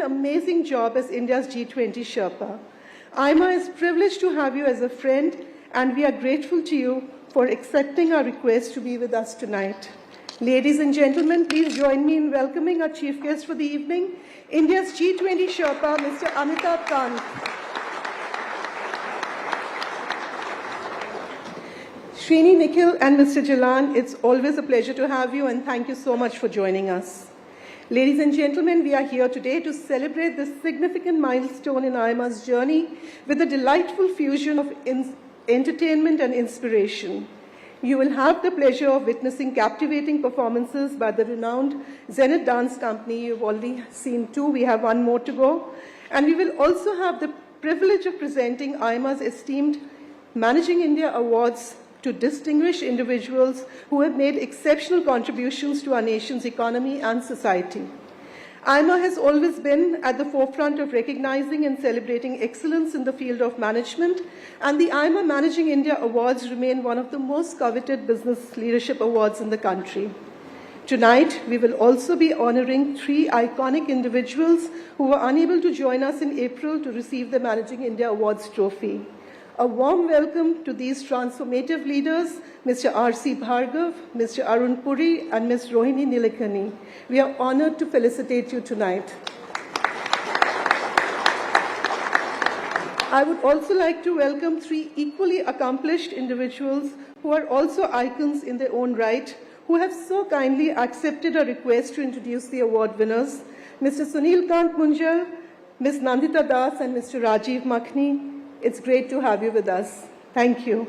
an amazing job as India's G20 Sherpa. AIMA is privileged to have you as a friend, and we are grateful to you for accepting our request to be with us tonight. Ladies and gentlemen, please join me in welcoming our chief guest for the evening, India's G20 Sherpa, Mr. Amitabh Kant. Srini, Nikhil, and Mr. Jalan, it's always a pleasure to have you, and thank you so much for joining us. Ladies and gentlemen, we are here today to celebrate this significant milestone in AIMA's journey with a delightful fusion of entertainment and inspiration. You will have the pleasure of witnessing captivating performances by the renowned Zenith Dance Company. You've already seen two, we have one more to go. And we will also have the privilege of presenting AIMA's esteemed Managing India Awards to distinguished individuals who have made exceptional contributions to our nation's economy and society. AIMA has always been at the forefront of recognizing and celebrating excellence in the field of management, and the AIMA Managing India Awards remain one of the most coveted business leadership awards in the country. Tonight, we will also be honoring 3 iconic individuals who were unable to join us in April to receive the Managing India Awards trophy. A warm welcome to these transformative leaders, Mr. R.C. Bhargav, Mr. Arunpuri, and Ms. Rohini Nilekani. We are honored to felicitate you tonight. I would also like to welcome 3 equally accomplished individuals who are also icons in their own right, who have so kindly accepted a request to introduce the award winners, Mr. Sunil Kant Munjal, Ms. Nandita Das, and Mr. Rajiv Makhni. It's great to have you with us. Thank you.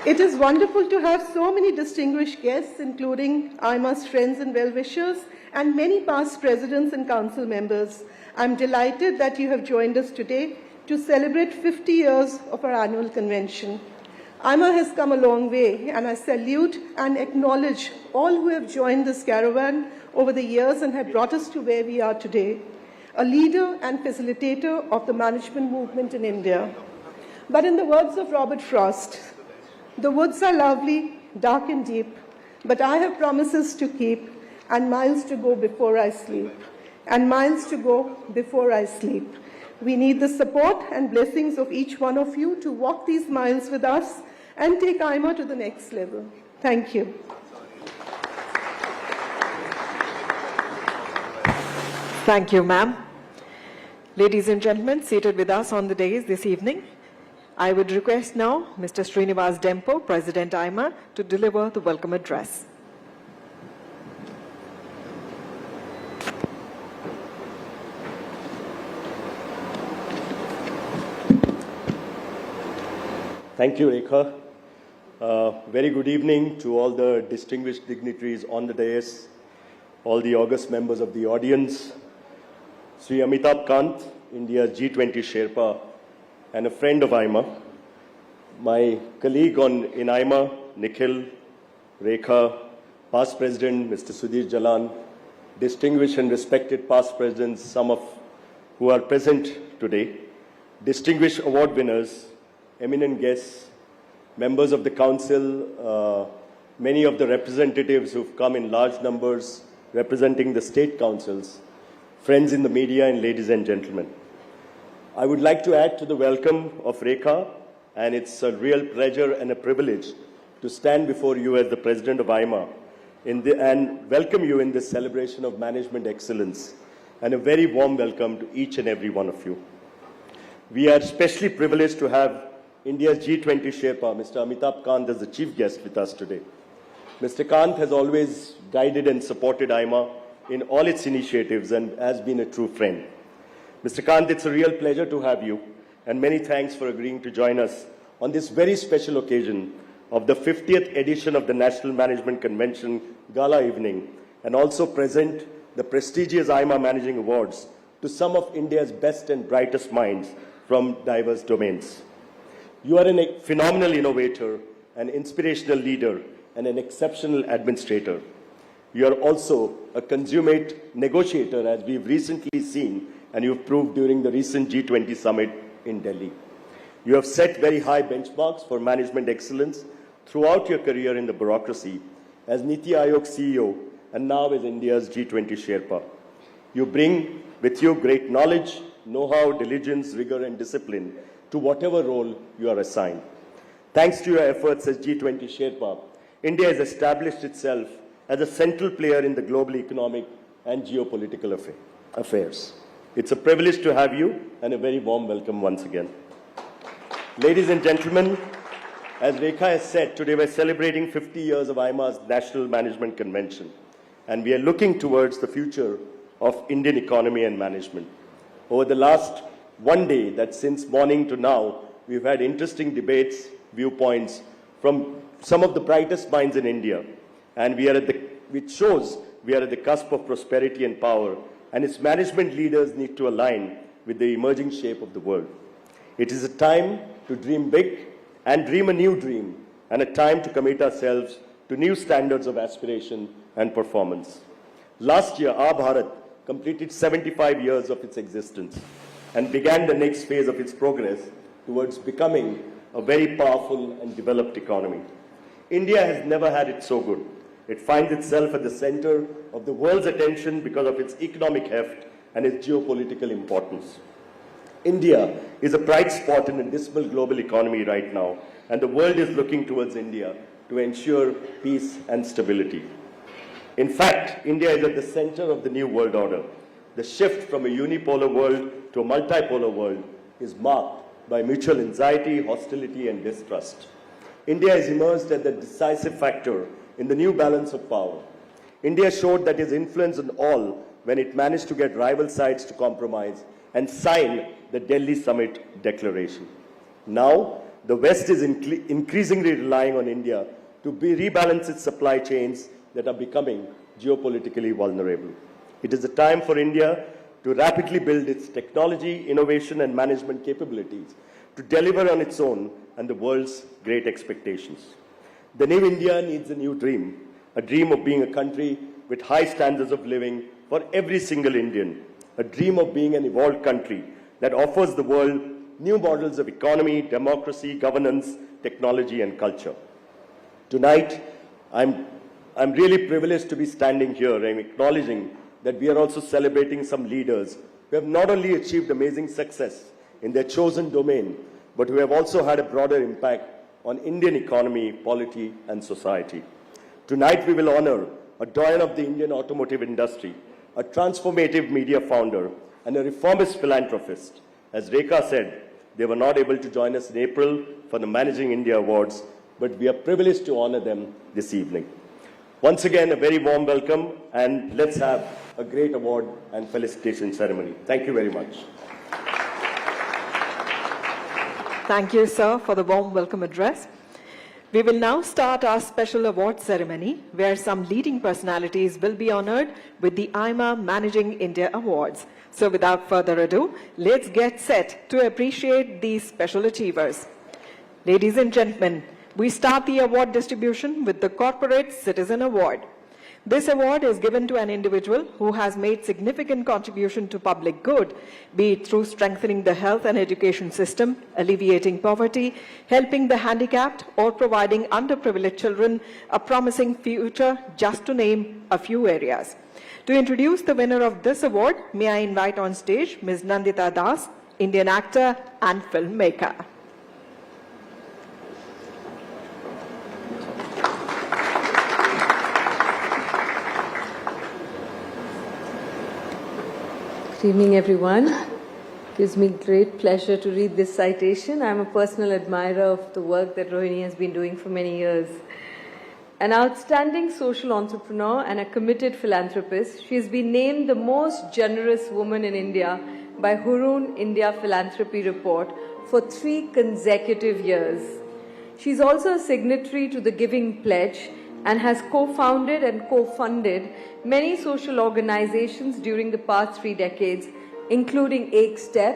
It is wonderful to have so many distinguished guests, including AIMA's friends and well-wishers, and many past presidents and council members. I'm delighted that you have joined us today to celebrate 50 years of our annual convention. AIMA has come a long way, and I salute and acknowledge all who have joined this caravan over the years and have brought us to where we are today, a leader and facilitator of the management movement in India. But in the words of Robert Frost, the woods are lovely, dark and deep, but I have promises to keep and miles to go before I sleep. And miles to go before I sleep. We need the support and blessings of each one of you to walk these miles with us and take AIMA to the next level. Thank you. Thank you, ma'am. Ladies and gentlemen, seated with us on the dais this evening, I would request now Mr. Srinivas Dempo, President AIMA, to deliver the welcome address. Thank you, Rekha. Very good evening to all the distinguished dignitaries on the dais, all the august members of the audience, Sri Amitabh Kant, India's G20 Sherpa, and a friend of AIMA, my colleague in AIMA, Nikhil, Rekha, past president, Mr. Sudhir Jalan, distinguished and respected past presidents, some of who are present today, distinguished award winners, eminent guests, members of the council, many of the representatives who've come in large numbers representing the state councils, friends in the media, and ladies and gentlemen. I would like to add to the welcome of Rekha, and it's a real pleasure and a privilege to stand before you as the President of AIMA and welcome you in this celebration of management excellence, and a very warm welcome to each and every one of you. We are especially privileged to have India's G20 Sherpa, Mr. Amitabh Kant, as the chief guest with us today. Mr. Kant has always guided and supported AIMA in all its initiatives and has been a true friend. Mr. Kant, it's a real pleasure to have you, and many thanks for agreeing to join us on this very special occasion of the 50th edition of the National Management Convention Gala Evening, and also present the prestigious AIMA Managing Awards to some of India's best and brightest minds from diverse domains. You are a phenomenal innovator, an inspirational leader, and an exceptional administrator. You are also a consummate negotiator, as we've recently seen, and you've proved during the recent G20 summit in Delhi. You have set very high benchmarks for management excellence throughout your career in the bureaucracy, as Niti Aayog CEO and now as India's G20 Sherpa. You bring with you great knowledge, know-how, diligence, rigor, and discipline to whatever role you are assigned. Thanks to your efforts as G20 Sherpa, India has established itself as a central player in the global economic and geopolitical affairs. It's a privilege to have you, and a very warm welcome once again. Ladies and gentlemen, as Rekha has said, today we're celebrating 50 years of AIMA's National Management Convention, and we are looking towards the future of Indian economy and management. Over the last one day, that since morning to now, we've had interesting debates, viewpoints from some of the brightest minds in India, and which shows we are at the cusp of prosperity and power, and its management leaders need to align with the emerging shape of the world. It is a time to dream big and dream a new dream, and a time to commit ourselves to new standards of aspiration and performance. Last year, our Bharat completed 75 years of its existence and began the next phase of its progress towards becoming a very powerful and developed economy. India has never had it so good. It finds itself at the center of the world's attention because of its economic heft and its geopolitical importance. India is a bright spot in a dismal global economy right now, and the world is looking towards India to ensure peace and stability. In fact, India is at the center of the new world order. The shift from a unipolar world to a multipolar world is marked by mutual anxiety, hostility, and distrust. India is emerged as the decisive factor in the new balance of power. India showed that its influence on all when it managed to get rival sides to compromise and sign the Delhi Summit Declaration. Now, the West is increasingly relying on India to rebalance its supply chains that are becoming geopolitically vulnerable. It is a time for India to rapidly build its technology, innovation, and management capabilities to deliver on its own and the world's great expectations. The new India needs a new dream, a dream of being a country with high standards of living for every single Indian, a dream of being an evolved country that offers the world new models of economy, democracy, governance, technology, and culture. Tonight, I'm really privileged to be standing here and acknowledging that we are also celebrating some leaders who have not only achieved amazing success in their chosen domain, but who have also had a broader impact on Indian economy, polity, and society. Tonight, we will honor a doyen of the Indian automotive industry, a transformative media founder, and a reformist philanthropist. As Rekha said, they were not able to join us in April for the Managing India Awards, but we are privileged to honor them this evening. Once again, a very warm welcome, and let's have a great award and felicitation ceremony. Thank you very much. Thank you, sir, for the warm welcome address. We will now start our special award ceremony, where some leading personalities will be honored with the AIMA Managing India Awards. So without further ado, let's get set to appreciate these special achievers. Ladies and gentlemen, we start the award distribution with the Corporate Citizen Award. This award is given to an individual who has made significant contribution to public good, be it through strengthening the health and education system, alleviating poverty, helping the handicapped, or providing underprivileged children a promising future, just to name a few areas. To introduce the winner of this award, may I invite on stage Ms. Nandita Das, Indian actor and filmmaker. Good evening, everyone. It gives me great pleasure to read this citation. I'm a personal admirer of the work that Rohini has been doing for many years. An outstanding social entrepreneur and a committed philanthropist, she has been named the most generous woman in India by Hurun India Philanthropy Report for 3 consecutive years. She's also a signatory to the Giving Pledge and has co-founded and co-funded many social organizations during the past 3 decades, including Ek Step,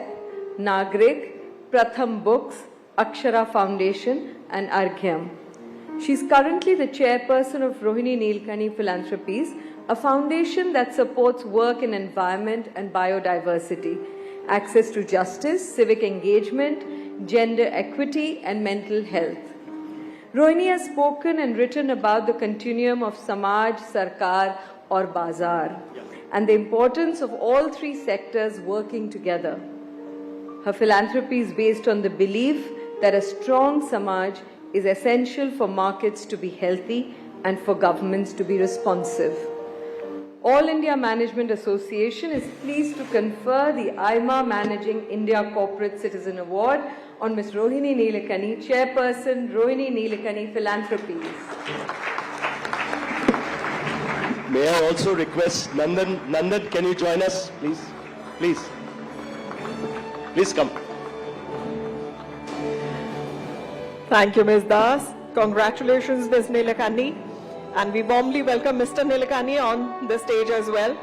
Nagrik, Pratham Books, Akshara Foundation, and Arghyam. She's currently the chairperson of Rohini Nilkani Philanthropies, a foundation that supports work in environment and biodiversity, access to justice, civic engagement, gender equity, and mental health. Rohini has spoken and written about the continuum of Samaj, Sarkar, or Bazaar. and the importance of all three sectors working together. Her philanthropy is based on the belief that a strong Samaj is essential for markets to be healthy and for governments to be responsive. All India Management Association is pleased to confer the AIMA Managing India Corporate Citizen Award on Ms. Rohini Neelakani, Chairperson, Rohini Neelakani Philanthropies. May I also request Nandan, can you join us, please? Please come. Thank you, Ms. Das. Congratulations, Ms. Neelakani. And we warmly welcome Mr. Neelakani on the stage as well.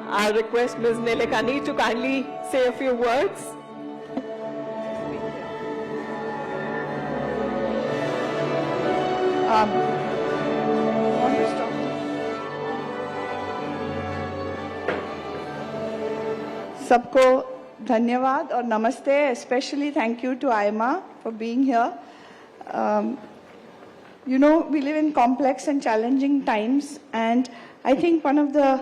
I request Ms. Neelakani to kindly say a few words. सबको धन्यवाद और नमस्ते. Especially thank you to AIMA for being here. You know, we live in complex and challenging times, and I think one of the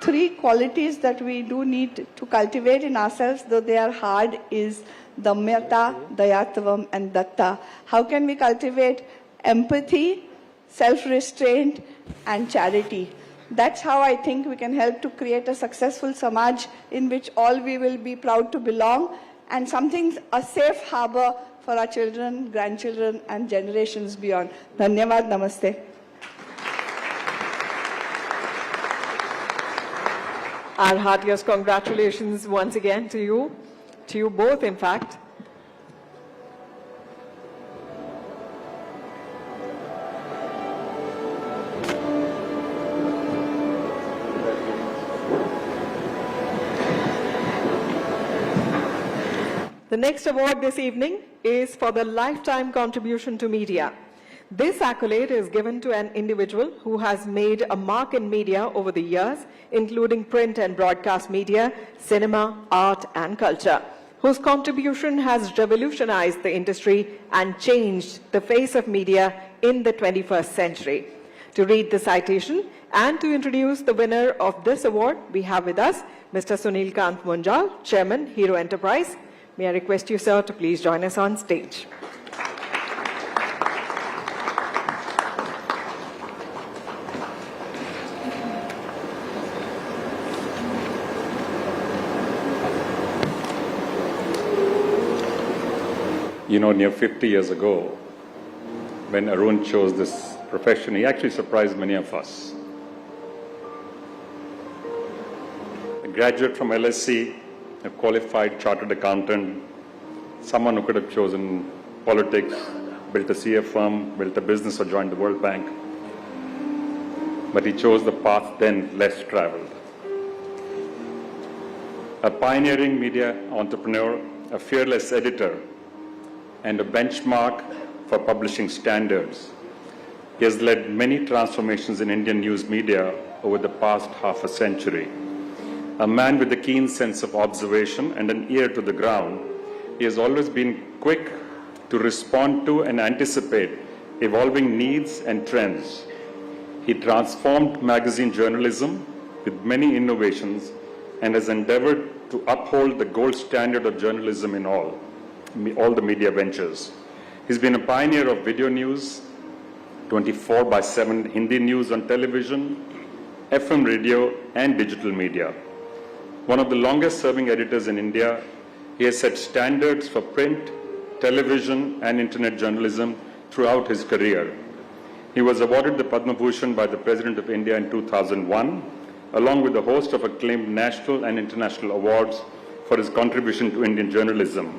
three qualities that we do need to cultivate in ourselves, though they are hard, is Damyata, Dayatvam, and Datta. How can we cultivate empathy, self-restraint, and charity? That's how I think we can help to create a successful Samaj in which all we will be proud to belong, and something, a safe harbor for our children, grandchildren, and generations beyond. Dhanyavad, namaste. Our heartiest congratulations once again to you both, in fact. The next award this evening is for the lifetime contribution to media. This accolade is given to an individual who has made a mark in media over the years, including print and broadcast media, cinema, art, and culture, whose contribution has revolutionized the industry and changed the face of media in the 21st century. To read the citation and to introduce the winner of this award, we have with us Mr. Sunil Kant Munjal, Chairman, Hero Enterprise. May I request you, sir, to please join us on stage. You know, near 50 years ago, when Arun chose this profession, he actually surprised many of us. A graduate from LSC, a qualified chartered accountant, someone who could have chosen politics, built a CA firm, built a business, or joined the World Bank. But he chose the path then less traveled. A pioneering media entrepreneur, a fearless editor, and a benchmark for publishing standards. He has led many transformations in Indian news media over the past half a century. A man with a keen sense of observation and an ear to the ground, he has always been quick to respond to and anticipate evolving needs and trends. He transformed magazine journalism with many innovations and has endeavored to uphold the gold standard of journalism in all the media ventures. He's been a pioneer of video news, 24/7 Hindi news on television, FM radio, and digital media. One of the longest serving editors in India, he has set standards for print, television, and internet journalism throughout his career. He was awarded the Padma Bhushan by the President of India in 2001, along with a host of acclaimed national and international awards for his contribution to Indian journalism.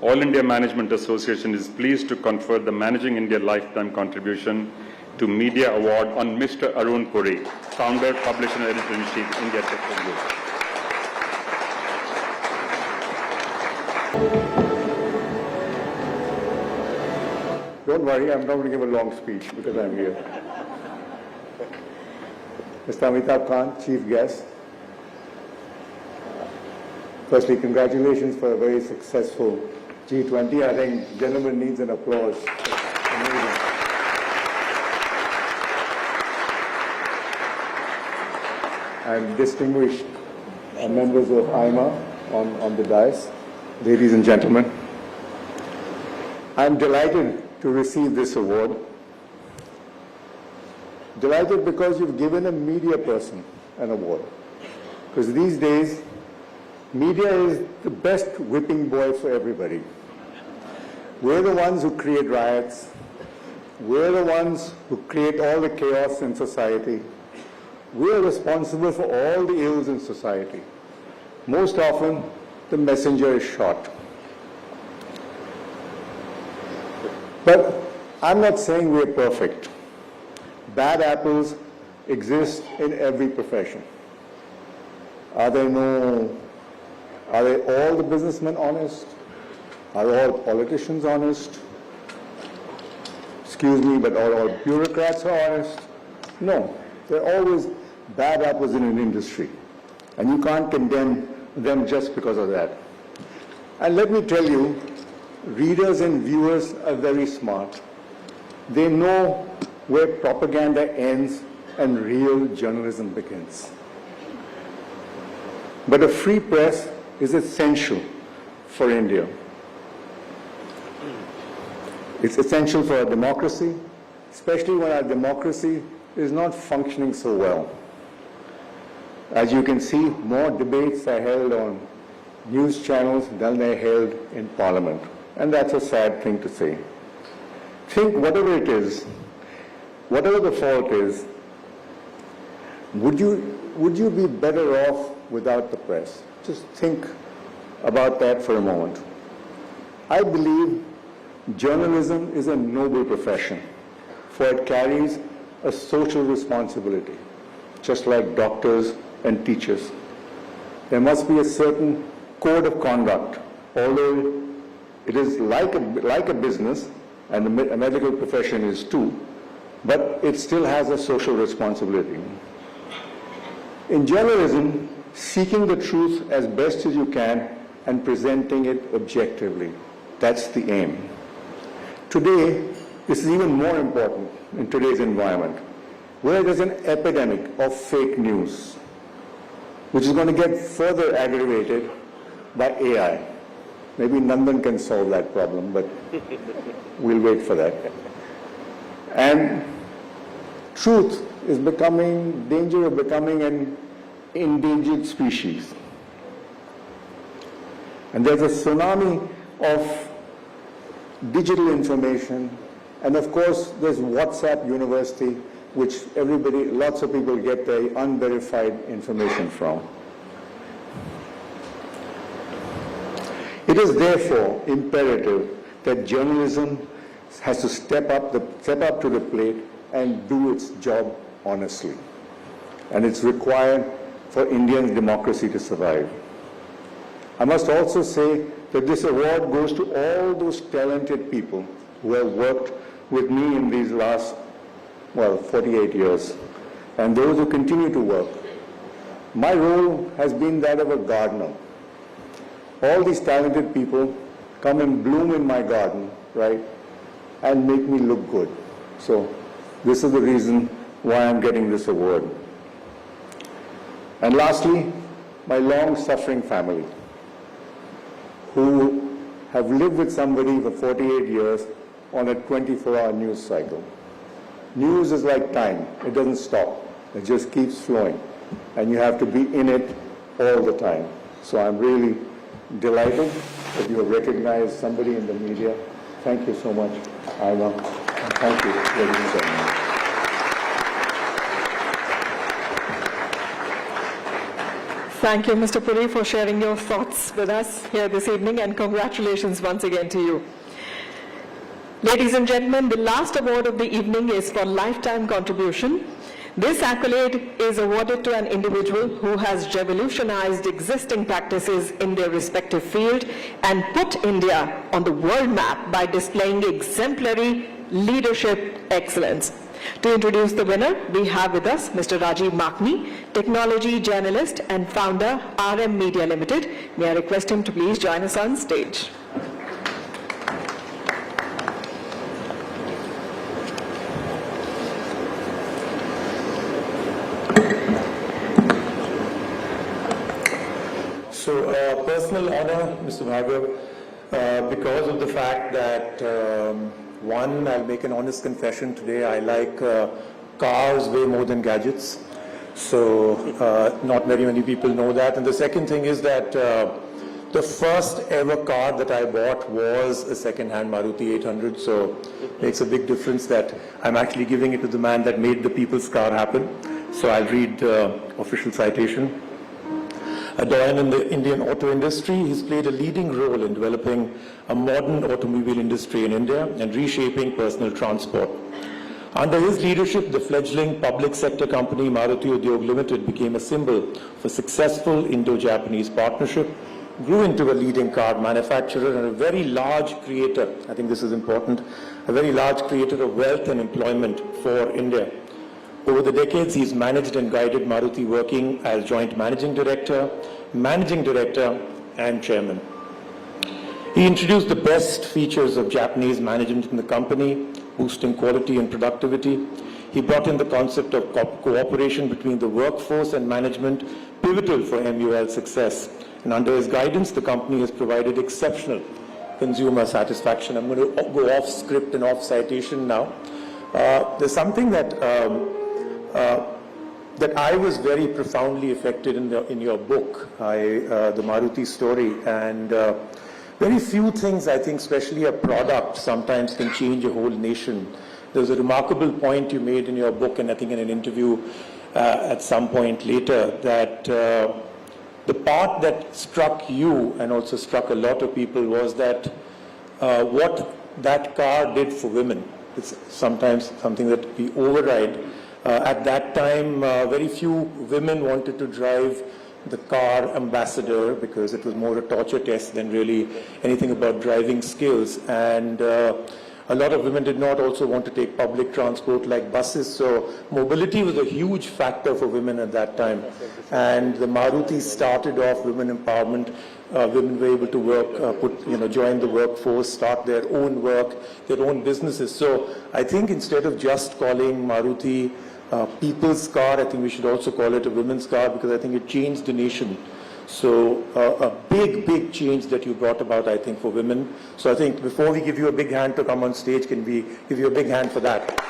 All India Management Association is pleased to confer the Managing India Lifetime Contribution to Media Award on Mr. Arunpuri, founder, publisher, and editor-in-chief, India Tech Group. Don't worry, I'm not going to give a long speech because I'm here. Mr. Amitabh Kant, Chief Guest. Firstly, congratulations for a very successful G20. I think gentleman needs an applause. Amazing. And distinguished members of AIMA on the dais, ladies and gentlemen, I'm delighted to receive this award. Delighted because you've given a media person an award. Because these days, media is the best whipping boy for everybody. We're the ones who create riots. We're the ones who create all the chaos in society. We're responsible for all the ills in society. Most often, the messenger is shot. But I'm not saying we're perfect. Bad apples exist in every profession. Are all the businessmen honest? Are all politicians honest? Excuse me, but are all bureaucrats honest? No. There are always bad apples in an industry. And you can't condemn them just because of that. And let me tell you, readers and viewers are very smart. They know where propaganda ends and real journalism begins. But a free press is essential for India. It's essential for our democracy, especially when our democracy is not functioning so well. As you can see, more debates are held on news channels than they're held in Parliament. And that's a sad thing to say. Think whatever it is, whatever the fault is, would you be better off without the press? Just think about that for a moment. I believe journalism is a noble profession, for it carries a social responsibility, just like doctors and teachers. There must be a certain code of conduct, although it is like a business, and the medical profession is too, but it still has a social responsibility. In journalism, seeking the truth as best as you can and presenting it objectively, that's the aim. Today, this is even more important in today's environment, where there's an epidemic of fake news, which is going to get further aggravated by AI. Maybe Nandan can solve that problem, but we'll wait for that. And truth is danger of becoming an endangered species. And there's a tsunami of digital information, and of course there's WhatsApp University, which lots of people get their unverified information from. It is therefore imperative that journalism has to step up to the plate and do its job honestly. And it's required for Indian democracy to survive. I must also say that this award goes to all those talented people who have worked with me in these last, 48 years, and those who continue to work. My role has been that of a gardener. All these talented people come and bloom in my garden, right, and make me look good. So this is the reason why I'm getting this award. And lastly, my long-suffering family, who have lived with somebody for 48 years on a 24-hour news cycle. News is like time. It doesn't stop. It just keeps flowing. And you have to be in it all the time. So I'm really delighted that you have recognized somebody in the media. Thank you so much, AIMA. And thank you, ladies and gentlemen. Thank you, Mr. Puri, for sharing your thoughts with us here this evening, and congratulations once again to you. Ladies and gentlemen, the last award of the evening is for lifetime contribution. This accolade is awarded to an individual who has revolutionized existing practices in their respective field and put India on the world map by displaying exemplary leadership excellence. To introduce the winner, we have with us Mr. Rajiv Makni, technology journalist and founder, RM Media Limited. May I request him to please join us on stage. So, personal honor, Mr. Bhargav, because of the fact that, one, I'll make an honest confession today, I like cars way more than gadgets. So, not very many people know that. And the second thing is that the first ever car that I bought was a second-hand Maruti 800. So, it makes a big difference that I'm actually giving it to the man that made the people's car happen. So, I'll read official citation. A doyen in the Indian auto industry, he's played a leading role in developing a modern automobile industry in India and reshaping personal transport. Under his leadership, the fledgling public sector company Maruti Udyog Limited became a symbol for successful Indo-Japanese partnership, grew into a leading car manufacturer and a very large creator, I think this is important, a very large creator of wealth and employment for India. Over the decades, he's managed and guided Maruti, working as joint managing director, and chairman. He introduced the best features of Japanese management in the company, boosting quality and productivity. He brought in the concept of cooperation between the workforce and management, pivotal for MUL's success. And under his guidance, the company has provided exceptional consumer satisfaction. I'm going to go off script and off citation now. There's something that I was very profoundly affected in your book, the Maruti story, and very few things, I think, especially a product, sometimes can change a whole nation. There's a remarkable point you made in your book, and I think in an interview at some point later, that the part that struck you and also struck a lot of people was that what that car did for women. It's sometimes something that we override. At that time, very few women wanted to drive the car ambassador because it was more a torture test than really anything about driving skills. And a lot of women did not also want to take public transport like buses. So mobility was a huge factor for women at that time. And the Maruti started off women empowerment. Women were able to work, join the workforce, start their own work, their own businesses. So I think instead of just calling Maruti people's car, I think we should also call it a women's car, because I think it changed the nation. So a big change that you brought about, I think, for women. So I think before we give you a big hand to come on stage, can we give you a big hand for that?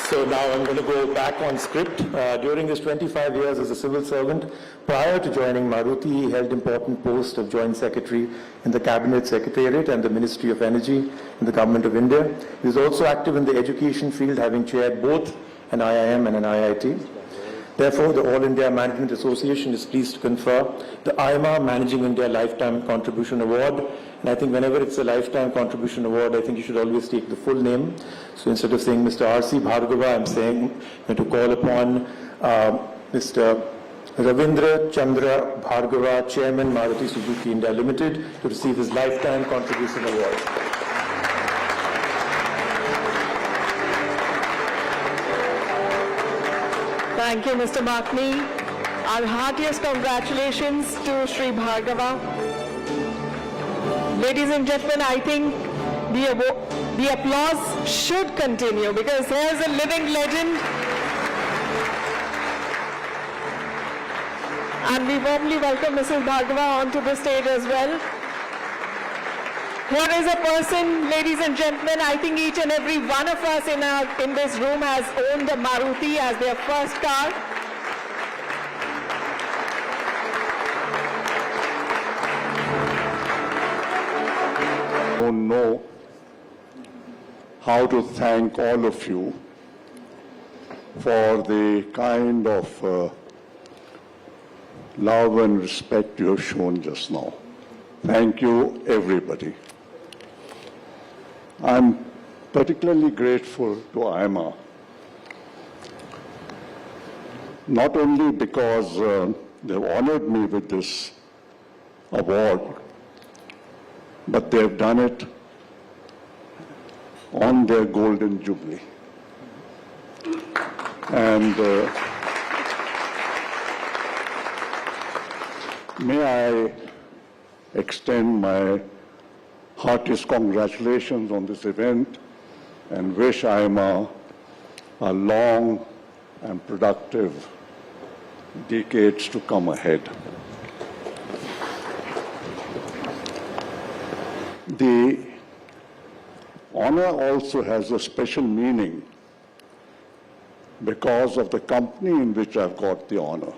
So now I'm going to go back on script. During his 25 years as a civil servant, prior to joining Maruti, he held important posts of Joint Secretary in the Cabinet Secretariat and the Ministry of Energy in the Government of India. He was also active in the education field, having chaired both an IIM and an IIT. Therefore, the All India Management Association is pleased to confer the AIMA Managing India Lifetime Contribution Award. And I think whenever it's a Lifetime Contribution Award, I think you should always take the full name. So instead of saying Mr. R.C. Bhargava, I'm saying to call upon Mr. Ravindra Chandra Bhargava, Chairman, Maruti Suzuki India Limited, to receive his Lifetime Contribution Award. Thank you, Mr. Makni. Our heartiest congratulations to Sri Bhargava. Ladies and gentlemen, I think the applause should continue, because here's a living legend. And we warmly welcome Mrs. Bhargava onto the stage as well. Here is a person, ladies and gentlemen, I think each and every one of us in this room has owned a Maruti as their first car. I don't know how to thank all of you for the kind of love and respect you have shown just now. Thank you, everybody. I'm particularly grateful to AIMA, not only because they've honored me with this award, but they've done it on their golden jubilee. And may I extend my heartiest congratulations on this event and wish AIMA a long and productive decades to come ahead. The honor also has a special meaning because of the company in which I've got the honor.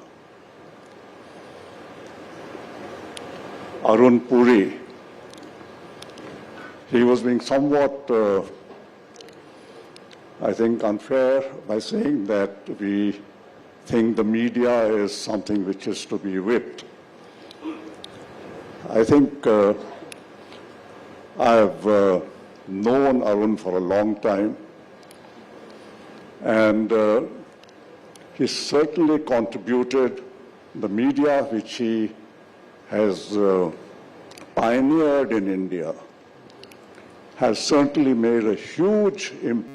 Arunpuri, he was being somewhat, I think, unfair by saying that we think the media is something which is to be whipped. I think I've known Arun for a long time, and he certainly contributed the media which he has pioneered in India, has certainly made a huge impact.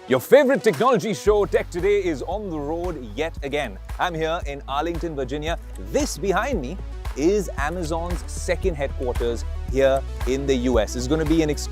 Your favorite technology show, Tech Today, is on the road yet again. I'm here in Arlington, Virginia. This behind me is Amazon's second headquarters here in the US. It's going to be an